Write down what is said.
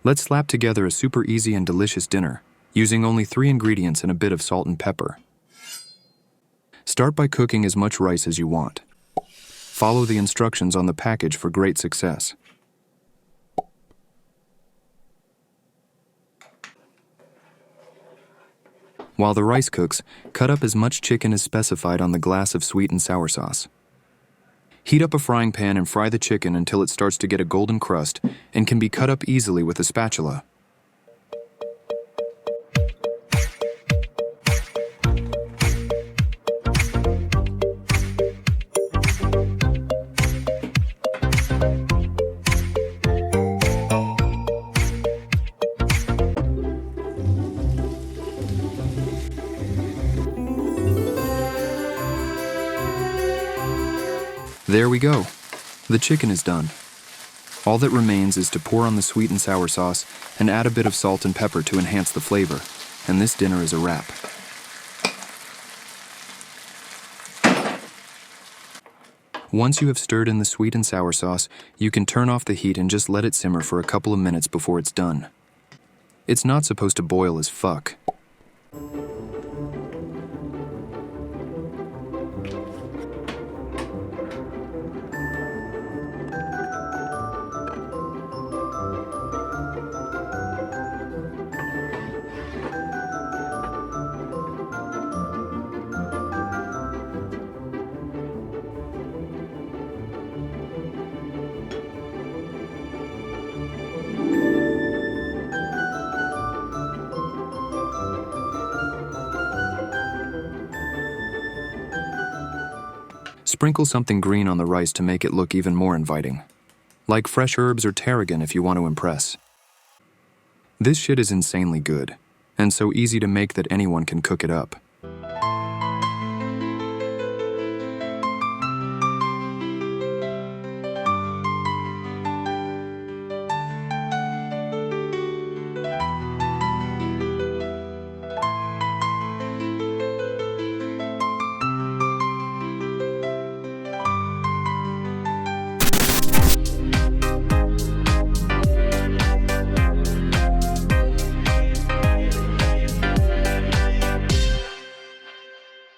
Let's slap together a super easy and delicious dinner, using only 3 ingredients and a bit of salt and pepper. Start by cooking as much rice as you want. Follow the instructions on the package for great success. While the rice cooks, cut up as much chicken as specified on the glass of sweet and sour sauce. Heat up a frying pan and fry the chicken until it starts to get a golden crust and can be cut up easily with a spatula. There we go. The chicken is done. All that remains is to pour on the sweet and sour sauce and add a bit of salt and pepper to enhance the flavor, and this dinner is a wrap. Once you have stirred in the sweet and sour sauce, you can turn off the heat and just let it simmer for a couple of minutes before it's done. It's not supposed to boil as fuck. Sprinkle something green on the rice to make it look even more inviting. Like fresh herbs or tarragon if you want to impress. This shit is insanely good, and so easy to make that anyone can cook it up.